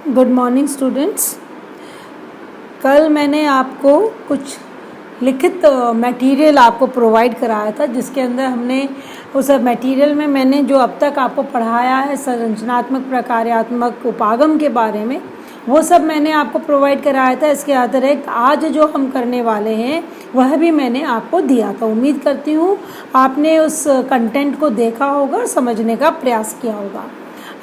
Good morning students. कल मैंने आपको कुछ लिखित मटेरियल आपको प्रोवाइड कराया था, जिसके अंदर हमने उस मटेरियल में मैंने जो अब तक आपको पढ़ाया है संरचनात्मक, प्रकार्यात्मक, उपागम के बारे में, वो सब मैंने आपको प्रोवाइड कराया था। इसके अतिरिक्त आज जो हम करने वाले हैं वह भी मैंने आपको दिया था। उम्मीद करती हूँ आपने उस कंटेंट को देखा होगा और समझने का प्रयास किया होगा।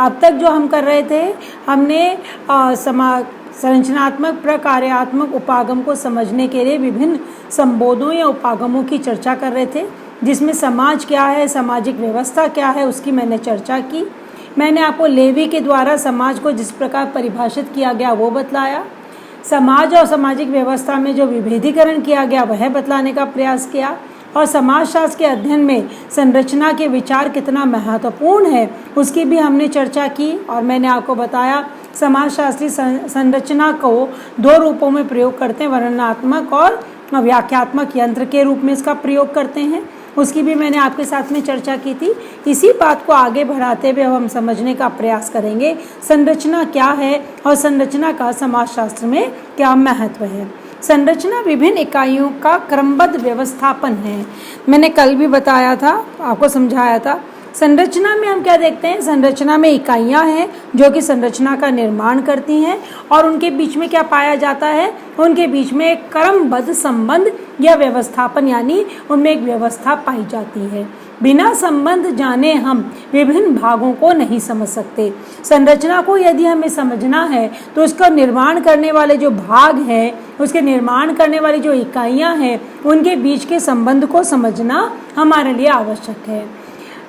अब तक जो हम कर रहे थे, हमने संरचनात्मक, प्रकार्यात्मक, उपागम को समझने के लिए विभिन्न संबोधों या उपागमों की चर्चा कर रहे थे, जिसमें समाज क्या है, सामाजिक व्यवस्था क्या है, उसकी मैंने चर्चा की। मैंने आपको लेवी के द्वारा समाज को जिस प्रकार परिभाषित किया गया वो बतलाया। समाज और सामाजिक व्यवस्था में जो विभेदीकरण किया गया वह बतलाने का प्रयास किया। और समाजशास्त्र के अध्ययन में संरचना के विचार कितना महत्वपूर्ण है उसकी भी हमने चर्चा की। और मैंने आपको बताया समाजशास्त्री संरचना को दो रूपों में प्रयोग करते हैं, वर्णनात्मक और व्याख्यात्मक यंत्र के रूप में इसका प्रयोग करते हैं। उसकी भी मैंने आपके साथ में चर्चा की थी। इसी बात को आगे बढ़ाते हुए हम समझने का प्रयास करेंगे संरचना क्या है और संरचना का समाजशास्त्र में क्या महत्व है। संरचना विभिन्न इकाइयों का क्रमबद्ध व्यवस्थापन है। मैंने कल भी बताया था, आपको समझाया था। संरचना में हम क्या देखते हैं, संरचना में इकाइयां हैं जो कि संरचना का निर्माण करती हैं, और उनके बीच में क्या पाया जाता है, उनके बीच में एक क्रमबद्ध संबंध या व्यवस्थापन, यानी उनमें एक व्यवस्था पाई जाती है। बिना संबंध जाने हम विभिन्न भागों को नहीं समझ सकते। संरचना को यदि हमें समझना है तो उसका निर्माण करने वाले जो भाग हैं, उसके निर्माण करने वाली जो इकाइयां हैं, उनके बीच के संबंध को समझना हमारे लिए आवश्यक है।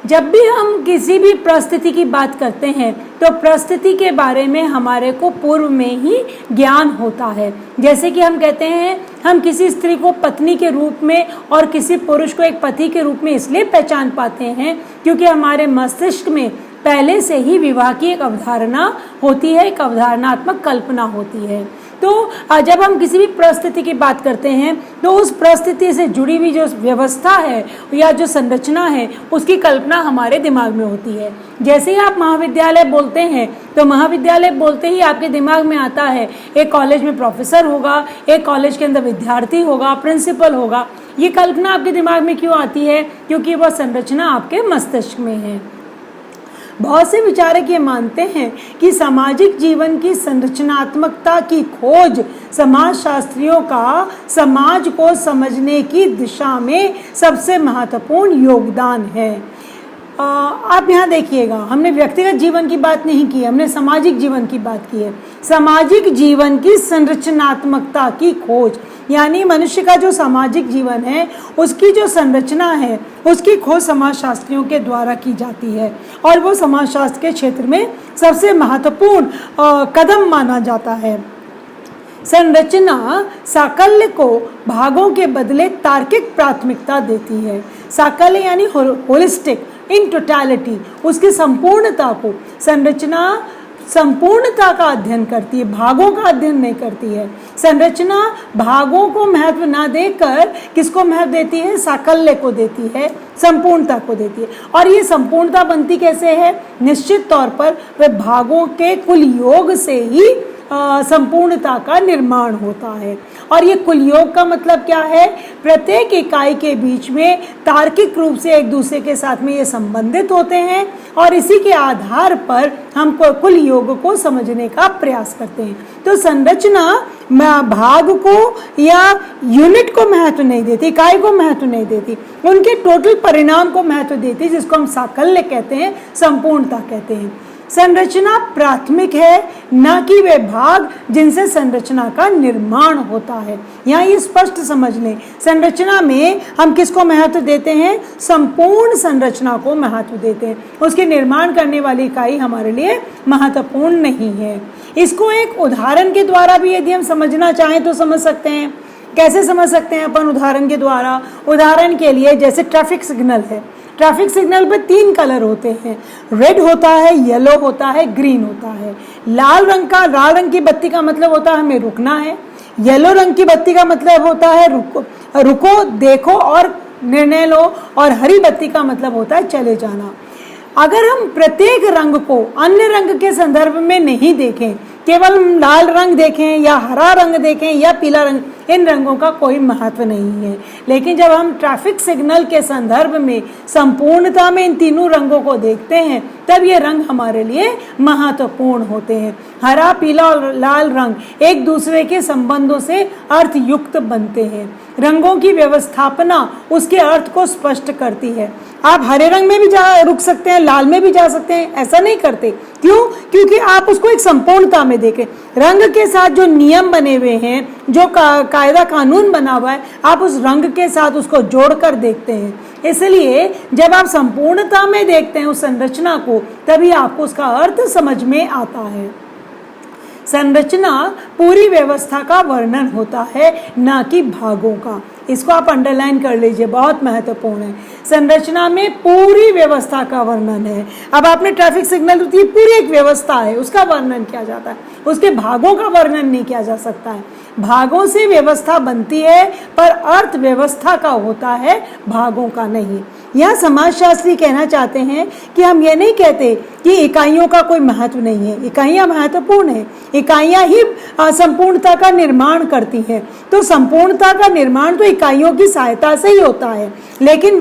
जब भी हम किसी भी परिस्थिति की बात करते हैं तो परिस्थिति के बारे में हमारे को पूर्व में ही ज्ञान होता है। जैसे कि हम कहते हैं, हम किसी स्त्री को पत्नी के रूप में और किसी पुरुष को एक पति के रूप में इसलिए पहचान पाते हैं क्योंकि हमारे मस्तिष्क में पहले से ही विवाह की एक अवधारणा होती है, एक अवधारणात्मक कल्पना होती है। तो जब हम किसी भी परिस्थिति की बात करते हैं तो उस परिस्थिति से जुड़ी हुई जो व्यवस्था है या जो संरचना है, उसकी कल्पना हमारे दिमाग में होती है। जैसे ही आप महाविद्यालय बोलते हैं तो महाविद्यालय बोलते ही आपके दिमाग में आता है एक कॉलेज में प्रोफेसर होगा, एक कॉलेज के अंदर विद्यार्थी होगा, प्रिंसिपल होगा। ये कल्पना आपके दिमाग में क्यों आती है? क्योंकि वह संरचना आपके मस्तिष्क में है। बहुत से विचारक ये मानते हैं कि सामाजिक जीवन की संरचनात्मकता की खोज समाजशास्त्रियों का समाज को समझने की दिशा में सबसे महत्वपूर्ण योगदान है। आप यहाँ देखिएगा, हमने व्यक्तिगत जीवन की बात नहीं की, हमने सामाजिक जीवन की बात की है। सामाजिक जीवन की संरचनात्मकता की खोज, यानी मनुष्य का जो सामाजिक जीवन है उसकी जो संरचना है उसकी खोज समाजशास्त्रियों के द्वारा की जाती है, और वो समाजशास्त्र के क्षेत्र में सबसे महत्वपूर्ण कदम माना जाता है। संरचना साकल्य को भागों के बदले तार्किक प्राथमिकता देती है। साकल्य यानी होलिस्टिक, इन टोटलिटी, उसकी संपूर्णता को संरचना संपूर्णता का अध्ययन करती है, भागों का अध्ययन नहीं करती है। संरचना भागों को महत्व ना देकर किसको महत्व देती है? साकल्य को देती है, संपूर्णता को देती है। और ये संपूर्णता बनती कैसे है? निश्चित तौर पर वह भागों के कुल योग से ही संपूर्णता का निर्माण होता है। और ये कुल योग का मतलब क्या है? प्रत्येक इकाई के बीच में तार्किक रूप से एक दूसरे के साथ में ये संबंधित होते हैं, और इसी के आधार पर हम कुल योग को समझने का प्रयास करते हैं। तो संरचना भाग को या यूनिट को महत्व नहीं देती, इकाई को महत्व नहीं देती, उनके टोटल परिणाम को महत्व देती है, जिसको हम साकल्य कहते हैं, संपूर्णता कहते हैं। संरचना प्राथमिक है, न कि वे भाग जिनसे संरचना का निर्माण होता है। यहाँ ये स्पष्ट समझ लें, संरचना में हम किसको महत्व देते हैं? संपूर्ण संरचना को महत्व देते हैं। उसके निर्माण करने वाली इकाई हमारे लिए महत्वपूर्ण नहीं है। इसको एक उदाहरण के द्वारा भी यदि हम समझना चाहें तो समझ सकते हैं। कैसे समझ सकते हैं अपन उदाहरण के द्वारा? उदाहरण के लिए जैसे ट्रैफिक सिग्नल है। ट्रैफिक सिग्नल पे 3 कलर होते हैं, रेड होता है, येलो होता है, ग्रीन होता है। लाल रंग की बत्ती का मतलब होता है हमें रुकना है। येलो रंग की बत्ती का मतलब होता है रुको, देखो और निर्णय लो, और हरी बत्ती का मतलब होता है चले जाना। अगर हम प्रत्येक रंग को अन्य रंग के संदर्भ में नहीं देखें केवल लाल रंग देखें या हरा रंग देखें या पीला रंग, इन रंगों का कोई महत्व नहीं है। लेकिन जब हम ट्रैफिक सिग्नल के संदर्भ में संपूर्णता में इन तीनों रंगों को देखते हैं तब ये रंग हमारे लिए महत्वपूर्ण होते हैं। हरा, पीला और लाल रंग एक दूसरे के संबंधों से अर्थयुक्त बनते हैं। रंगों की व्यवस्थापना उसके अर्थ को स्पष्ट करती है। आप हरे रंग में भी रुक सकते हैं, लाल में भी जा सकते हैं, ऐसा नहीं करते। क्यों? क्योंकि आप उसको एक संपूर्णता में देखें। रंग के साथ जो नियम बने हुए हैं, जो कायदा कानून बना हुआ है, आप उस रंग के साथ उसको जोड़कर देखते हैं। इसलिए जब आप संपूर्णता में देखते हैं उस संरचना को, तभी आपको उसका अर्थ समझ में आता है। संरचना पूरी व्यवस्था का वर्णन होता है, ना कि भागों का। इसको आप अंडरलाइन कर लीजिए, बहुत महत्वपूर्ण है। संरचना में पूरी व्यवस्था का वर्णन है। अब आपने ट्रैफिक सिग्नल, ये पूरी एक व्यवस्था है, उसका वर्णन किया जाता है, उसके भागों का वर्णन नहीं किया जा सकता है। भागों से व्यवस्था बनती है, पर अर्थ व्यवस्था का होता है, भागों का नहीं। यह समाजशास्त्री कहना चाहते हैं कि हम ये नहीं कहते कि इकाइयों का कोई महत्व नहीं है, इकाइयां महत्वपूर्ण है, इकाइयां ही संपूर्णता का निर्माण करती हैं। तो संपूर्णता का निर्माण तो इकाइयों की सहायता से ही होता है, लेकिन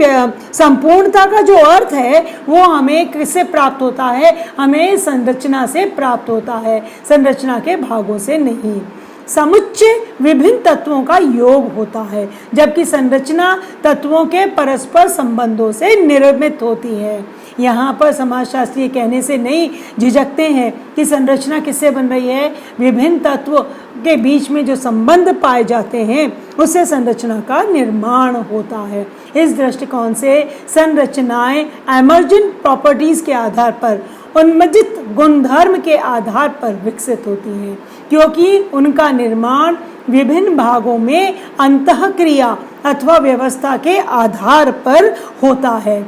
संपूर्णता का जो अर्थ है वो हमें किससे प्राप्त होता है? हमें संरचना से प्राप्त होता है, संरचना के भागों से नहीं। समुच्चय विभिन्न तत्वों का योग होता है, जबकि संरचना तत्वों के परस्पर संबंधों से निर्मित होती है। यहाँ पर समाजशास्त्री कहने से नहीं झिझकते हैं कि संरचना किससे बन रही है। विभिन्न तत्वों के बीच में जो संबंध पाए जाते हैं उससे संरचना का निर्माण होता है। इस दृष्टिकोण से संरचनाएं एमर्जेंट प्रॉपर्टीज के आधार पर, उन्मजित गुणधर्म के आधार पर विकसित होती हैं, क्योंकि उनका निर्माण विभिन्न भागों में अंतःक्रिया अथवा व्यवस्था के आधार पर होता है।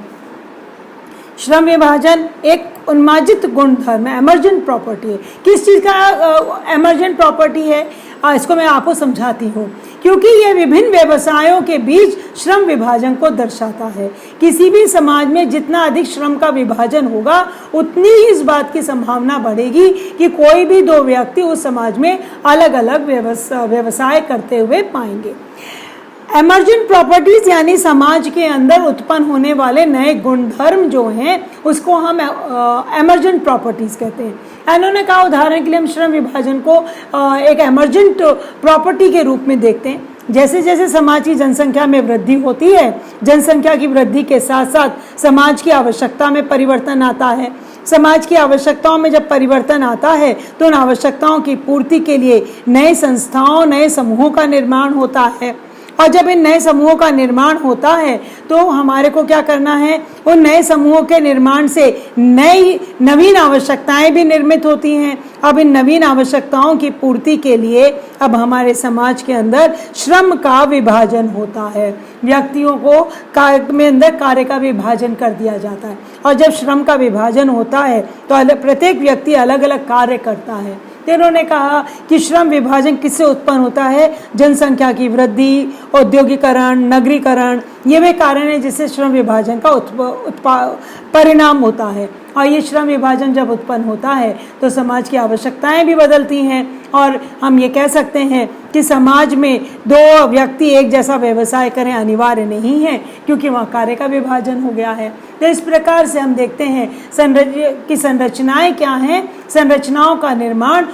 श्रम विभाजन एक उन्माजित गुणधर्म है, एमर्जेंट प्रॉपर्टी है। किस चीज़ का एमर्जेंट प्रॉपर्टी है? इसको मैं आपको समझाती हूँ। क्योंकि यह विभिन्न व्यवसायों के बीच श्रम विभाजन को दर्शाता है। किसी भी समाज में जितना अधिक श्रम का विभाजन होगा, उतनी ही इस बात की संभावना बढ़ेगी कि कोई भी दो व्यक्ति उस समाज में अलग अलग व्यवसाय करते हुए पाएंगे। एमर्जेंट प्रॉपर्टीज यानी समाज के अंदर उत्पन्न होने वाले नए गुणधर्म जो हैं, उसको हम एमर्जेंट प्रॉपर्टीज कहते हैं। इन्होंने कहा, उदाहरण के लिए हम श्रम विभाजन को एक एमर्जेंट प्रॉपर्टी के रूप में देखते हैं। जैसे जैसे समाज की जनसंख्या में वृद्धि होती है, जनसंख्या की वृद्धि के साथ साथ समाज की आवश्यकता में परिवर्तन आता है। समाज की आवश्यकताओं में जब परिवर्तन आता है तो उन आवश्यकताओं की पूर्ति के लिए नए संस्थाओं, नए समूहों का निर्माण होता है। और जब इन नए समूहों का निर्माण होता है तो हमारे को क्या करना है? उन नए समूहों के निर्माण से नवीन आवश्यकताएं भी निर्मित होती हैं। अब इन नवीन आवश्यकताओं की पूर्ति के लिए अब हमारे समाज के अंदर श्रम का विभाजन होता है। व्यक्तियों को कार्य में अंदर कार्य का विभाजन कर दिया जाता है, और जब श्रम का विभाजन होता है तो प्रत्येक व्यक्ति अलग अलग कार्य करता है। इन्होंने कहा कि श्रम विभाजन किससे उत्पन्न होता है? जनसंख्या की वृद्धि, औद्योगिकरण, नगरीकरण, ये वे कारण हैं जिससे श्रम विभाजन का परिणाम होता है। और ये श्रम विभाजन जब उत्पन्न होता है तो समाज की आवश्यकताएं भी बदलती हैं, और हम ये कह सकते हैं कि समाज में दो व्यक्ति एक जैसा व्यवसाय करें अनिवार्य नहीं है, क्योंकि वहाँ कार्य का विभाजन हो गया है। तो इस प्रकार से हम देखते हैं कि संरचनाएं क्या हैं? संरचनाओं का निर्माण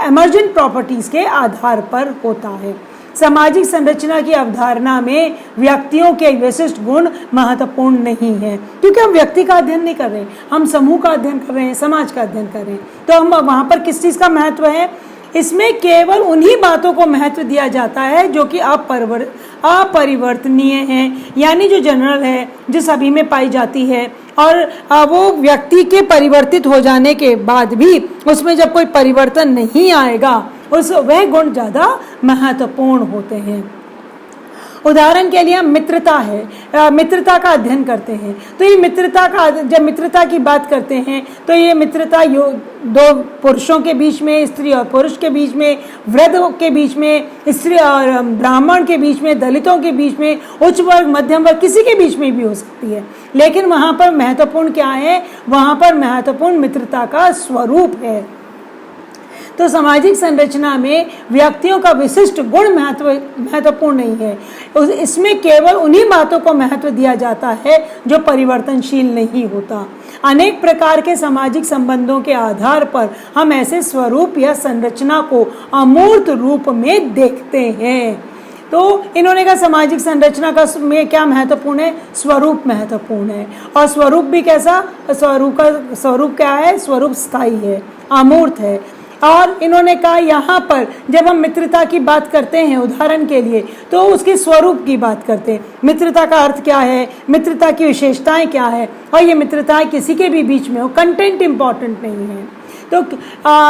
एमर्जेंट प्रॉपर्टीज के आधार पर होता है। सामाजिक संरचना की अवधारणा में व्यक्तियों के विशिष्ट गुण महत्वपूर्ण नहीं है, क्योंकि हम व्यक्ति का अध्ययन नहीं कर रहे हैं, हम समूह का अध्ययन कर रहे हैं, समाज का अध्ययन कर रहे हैं। तो हम वहाँ पर किस चीज़ का महत्व है? इसमें केवल उन्हीं बातों को महत्व दिया जाता है जो कि अपरिवर्तनीय हैं, यानी जो जनरल है, जो सभी में पाई जाती है, और वो व्यक्ति के परिवर्तित हो जाने के बाद भी उसमें जब कोई परिवर्तन नहीं आएगा, वह गुण ज़्यादा महत्वपूर्ण होते हैं। उदाहरण के लिए हम मित्रता है, मित्रता का अध्ययन करते हैं। तो ये मित्रता का, जब मित्रता की बात करते हैं तो ये मित्रता दो पुरुषों के बीच में, स्त्री और पुरुष के बीच में, वृद्ध के बीच में, स्त्री और ब्राह्मण के बीच में, दलितों के बीच में, उच्च वर्ग, मध्यम वर्ग, किसी के बीच में भी हो सकती है। लेकिन वहाँ पर महत्वपूर्ण क्या है? वहाँ पर महत्वपूर्ण मित्रता का स्वरूप है। तो सामाजिक संरचना में व्यक्तियों का विशिष्ट गुण महत्वपूर्ण नहीं है। इसमें केवल उन्हीं बातों को महत्व दिया जाता है जो परिवर्तनशील नहीं होता। अनेक प्रकार के सामाजिक संबंधों के आधार पर हम ऐसे स्वरूप या संरचना को अमूर्त रूप में देखते हैं। तो इन्होंने कहा सामाजिक संरचना का में क्या महत्वपूर्ण है? स्वरूप महत्वपूर्ण है। और स्वरूप भी कैसा? स्वरूप क्या है? स्वरूप स्थायी है, अमूर्त है। और इन्होंने कहा यहाँ पर जब हम मित्रता की बात करते हैं उदाहरण के लिए, तो उसके स्वरूप की बात करते हैं। मित्रता का अर्थ क्या है, मित्रता की विशेषताएं क्या है, और ये मित्रताएं किसी के भी बीच में हो, कंटेंट इम्पॉर्टेंट नहीं है। तो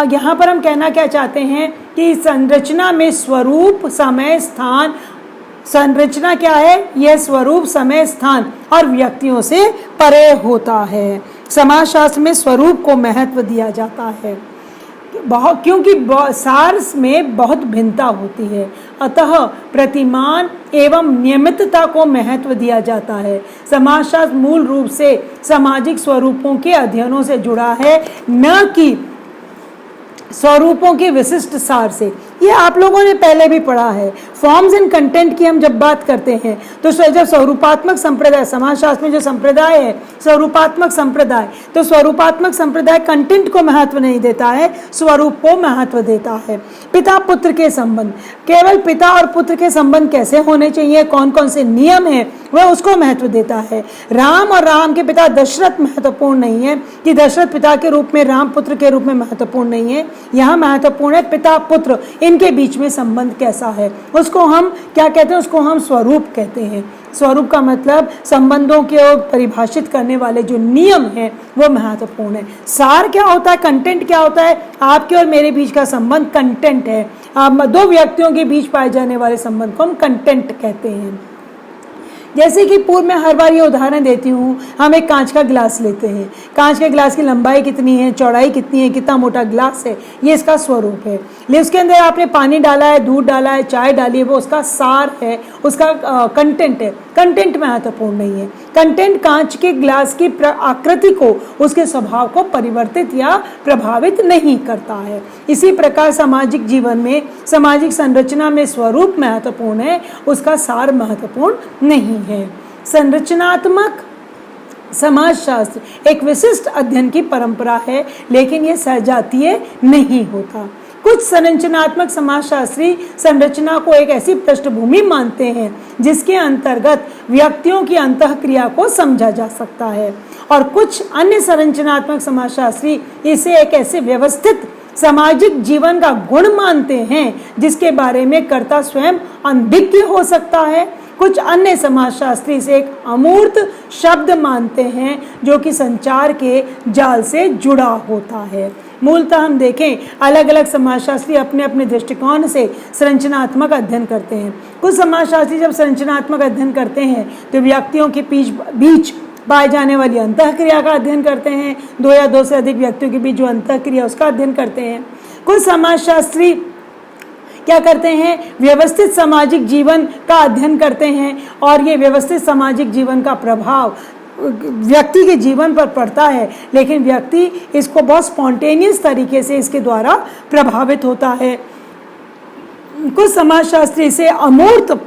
यहाँ पर हम कहना क्या चाहते हैं कि संरचना में स्वरूप, समय, स्थान, संरचना क्या है? यह स्वरूप, समय, स्थान और व्यक्तियों से परे होता है। समाजशास्त्र में स्वरूप को महत्व दिया जाता है क्योंकि सार में बहुत भिन्नता होती है, अतः प्रतिमान एवं नियमितता को महत्व दिया जाता है। समाजशास्त्र मूल रूप से सामाजिक स्वरूपों के अध्ययनों से जुड़ा है, न कि स्वरूपों के विशिष्ट सार से। ये आप लोगों ने पहले भी पढ़ा है। फॉर्म्स एंड कंटेंट की हम जब बात करते हैं तो जब स्वरूपात्मक संप्रदाय, समाजशास्त्र में जो संप्रदाय है स्वरूपात्मक संप्रदाय, तो स्वरूपात्मक संप्रदाय कंटेंट को महत्व नहीं देता है, स्वरूप को महत्व देता है। पिता पुत्र के संबंध, केवल पिता और पुत्र के संबंध कैसे होने चाहिए, कौन कौन से नियम है, वह उसको महत्व देता है। राम और राम के पिता दशरथ महत्वपूर्ण नहीं है कि दशरथ पिता के रूप में, राम पुत्र के रूप में महत्वपूर्ण नहीं है। यहाँ महत्वपूर्ण है पिता पुत्र, इनके बीच में संबंध कैसा है, उसको हम क्या कहते हैं? उसको हम स्वरूप कहते हैं। स्वरूप का मतलब संबंधों के परिभाषित करने वाले जो नियम हैं वो महत्वपूर्ण है। सार क्या होता है, कंटेंट क्या होता है? आपके और मेरे बीच का संबंध कंटेंट है। दो व्यक्तियों के बीच पाए जाने वाले संबंध को हम कंटेंट कहते हैं। जैसे कि पूर्व में हर बार ये उदाहरण देती हूँ, हम एक कांच का गिलास लेते हैं। कांच के गिलास की लंबाई कितनी है, चौड़ाई कितनी है, कितना मोटा गिलास है, ये इसका स्वरूप है। लेकिन उसके अंदर आपने पानी डाला है, दूध डाला है, चाय डाली है, वो उसका सार है, उसका कंटेंट है। कंटेंट महत्वपूर्ण नहीं है। कंटेंट कांच के गिलास की आकृति को, उसके स्वभाव को परिवर्तित या प्रभावित नहीं करता है। इसी प्रकार सामाजिक जीवन में, सामाजिक संरचना में स्वरूप महत्वपूर्ण है, उसका सार महत्वपूर्ण नहीं है। संरचनात्मक समाजशास्त्र एक विशिष्ट अध्ययन की परंपरा है, लेकिन यह सजातीय नहीं होता। कुछ संरचनात्मक समाजशास्त्री संरचना को एक ऐसी पृष्ठभूमि मानते हैं जिसके अंतर्गत व्यक्तियों की अंतःक्रिया को समझा जा सकता है, और कुछ अन्य संरचनात्मक समाजशास्त्री इसे एक ऐसे व्यवस्थित सामाजिक जीवन का गुण मानते हैं जिसके बारे में कर्ता स्वयं अनभिज्ञ हो सकता है। कुछ अन्य समाजशास्त्री इसे एक अमूर्त शब्द मानते हैं जो कि संचार के जाल से जुड़ा होता है। मूलतः हम देखें, अलग अलग समाजशास्त्री अपने अपने दृष्टिकोण से संरचनात्मक अध्ययन करते हैं। कुछ समाजशास्त्री जब संरचनात्मक अध्ययन करते हैं तो व्यक्तियों के बीच पाए जाने वाली अंतःक्रिया का अध्ययन करते हैं, दो या दो से अधिक व्यक्तियों के बीच जो अंतःक्रिया उसका अध्ययन करते हैं। कुछ समाजशास्त्री क्या करते हैं, व्यवस्थित सामाजिक जीवन का अध्ययन करते हैं, और ये व्यवस्थित सामाजिक जीवन का प्रभाव व्यक्ति के जीवन पर पड़ता है, लेकिन व्यक्ति इसको बहुत स्पॉन्टेनियस तरीके से इसके द्वारा प्रभावित होता है। कुछ समाजशास्त्री इसे अमूर्त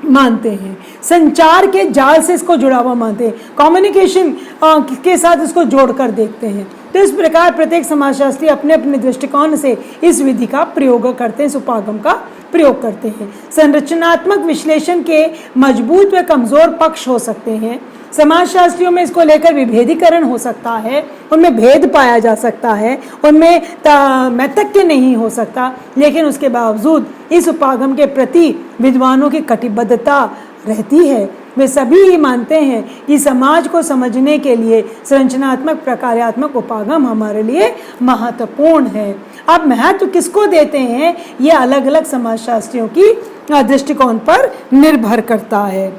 मानते हैं, संचार के जाल से इसको जुड़ा हुआ मानते हैं, कम्युनिकेशन के साथ इसको जोड़कर देखते हैं। तो इस प्रकार प्रत्येक समाजशास्त्री अपने अपने दृष्टिकोण से इस विधि का प्रयोग करते हैं, इस उपागम का प्रयोग करते हैं। संरचनात्मक विश्लेषण के मजबूत व कमजोर पक्ष हो सकते हैं। समाजशास्त्रियों में इसको लेकर विभेदीकरण हो सकता है, उनमें भेद पाया जा सकता है, उनमें मैतक्य नहीं हो सकता, लेकिन उसके बावजूद इस उपागम के प्रति विद्वानों की कटिबद्धता रहती है। वे सभी ही मानते हैं कि समाज को समझने के लिए संरचनात्मक प्रकार्यात्मक उपागम हमारे लिए महत्वपूर्ण है। अब महत्व किसको देते हैं, ये अलग अलग समाजशास्त्रियों की दृष्टिकोण पर निर्भर करता है।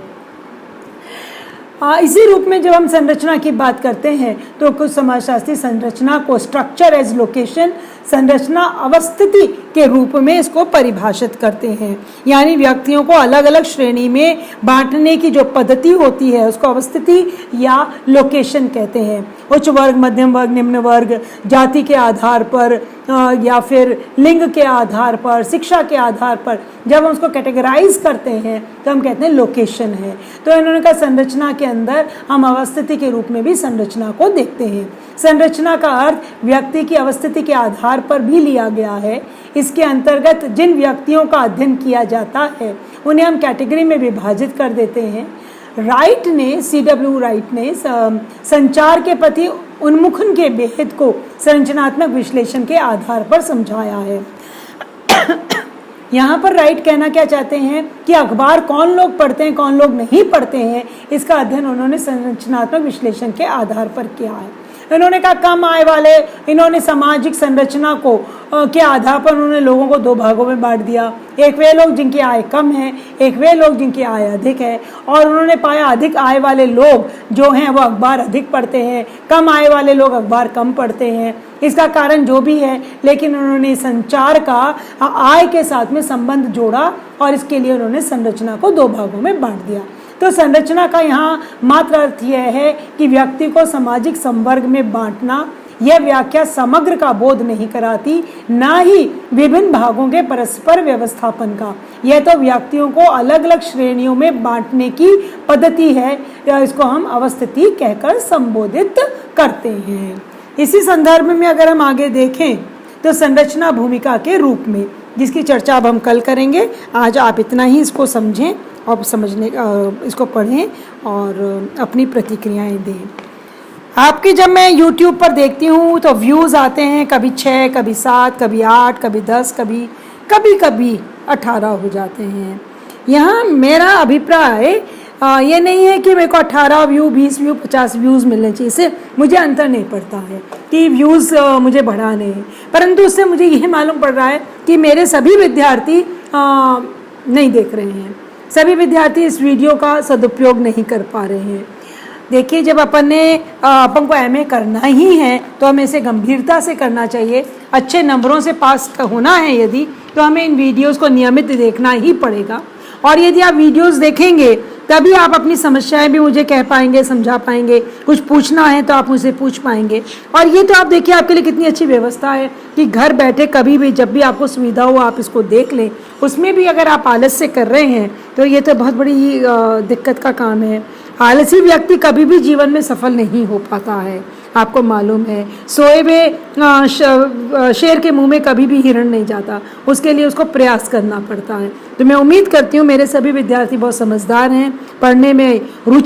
इसी रूप में जब हम संरचना की बात करते हैं तो कुछ समाजशास्त्री संरचना को स्ट्रक्चर एज लोकेशन, संरचना अवस्थिति के रूप में इसको परिभाषित करते हैं। यानी व्यक्तियों को अलग अलग श्रेणी में बांटने की जो पद्धति होती है उसको अवस्थिति या लोकेशन कहते हैं। उच्च वर्ग, मध्यम वर्ग, निम्न वर्ग, जाति के आधार पर या फिर लिंग के आधार पर, शिक्षा के आधार पर जब हम उसको कैटेगराइज करते हैं तो हम कहते हैं लोकेशन है। तो इन्होंने कहा संरचना के अंदर हम अवस्थिति के रूप में भी संरचना को देखते हैं। संरचना का अर्थ व्यक्ति की अवस्थिति के आधार पर भी लिया गया है। इसके अंतर्गत जिन व्यक्तियों का अध्ययन किया जाता है उन्हें हम कैटेगरी में विभाजित कर देते हैं। राइट ने, C.W. राइट ने संचार के प्रति उन्मुखन के भेद को संरचनात्मक विश्लेषण के आधार पर समझाया है। यहाँ पर राइट कहना क्या चाहते हैं कि अखबार कौन लोग पढ़ते हैं, कौन लोग नहीं पढ़ते हैं, इसका अध्ययन उन्होंने संरचनात्मक विश्लेषण के आधार पर किया है। इन्होंने कहा कम आय वाले, इन्होंने सामाजिक संरचना को के आधार पर उन्होंने लोगों को दो भागों में बांट दिया। एक वे लोग जिनकी आय कम है, एक वे लोग जिनकी आय अधिक है। और उन्होंने पाया अधिक आय वाले लोग जो हैं वो अखबार अधिक पढ़ते हैं, कम आय वाले लोग अखबार कम पढ़ते हैं। इसका कारण जो भी है, लेकिन उन्होंने संचार का आय के साथ में संबंध जोड़ा और इसके लिए उन्होंने संरचना को दो भागों में बांट दिया। तो संरचना का यहाँ मात्र अर्थ यह है कि व्यक्ति को सामाजिक संवर्ग में बांटना। यह व्याख्या समग्र का बोध नहीं कराती, ना ही विभिन्न भागों के परस्पर व्यवस्थापन का। यह तो व्यक्तियों को अलग अलग श्रेणियों में बांटने की पद्धति है, या इसको हम अवस्थिति कहकर संबोधित करते हैं। इसी संदर्भ में अगर हम आगे देखें तो संरचना भूमिका के रूप में, जिसकी चर्चा अब हम कल करेंगे, आज आप इतना ही इसको समझें और समझने इसको पढ़ें और अपनी प्रतिक्रियाएं दें। आपकी जब मैं YouTube पर देखती हूँ तो व्यूज़ आते हैं, कभी 6, कभी 7, कभी 8, कभी 10, कभी 18 हो जाते हैं। यहाँ मेरा अभिप्राय ये नहीं है कि मेरे को 18 व्यू, 20 व्यू, 50 व्यूज़ मिलने चाहिए। इससे मुझे अंतर नहीं पड़ता है कि व्यूज़ मुझे बढ़ाने हैं, परंतु उससे मुझे यह मालूम पड़ रहा है कि मेरे सभी विद्यार्थी नहीं देख रहे हैं, सभी विद्यार्थी इस वीडियो का सदुपयोग नहीं कर पा रहे हैं। देखिए, जब अपन को MA करना ही है तो हमें इसे गंभीरता से करना चाहिए। अच्छे नंबरों से पास होना है यदि, तो हमें इन वीडियोस को नियमित देखना ही पड़ेगा। और यदि आप वीडियोस देखेंगे तभी आप अपनी समस्याएं भी मुझे कह पाएंगे, समझा पाएंगे। कुछ पूछना है तो आप मुझसे पूछ पाएंगे। और ये तो आप देखिए, आपके लिए कितनी अच्छी व्यवस्था है कि घर बैठे कभी भी जब भी आपको सुविधा हो आप इसको देख लें। उसमें भी अगर आप आलस्य कर रहे हैं तो ये तो बहुत बड़ी दिक्कत का काम है। आलसी व्यक्ति कभी भी जीवन में सफल नहीं हो पाता है, आपको मालूम है। सोए हुए शेर के मुंह में कभी भी हिरण नहीं जाता, उसके लिए उसको प्रयास करना पड़ता है। तो मैं उम्मीद करती हूँ मेरे सभी विद्यार्थी बहुत समझदार हैं, पढ़ने में रुचि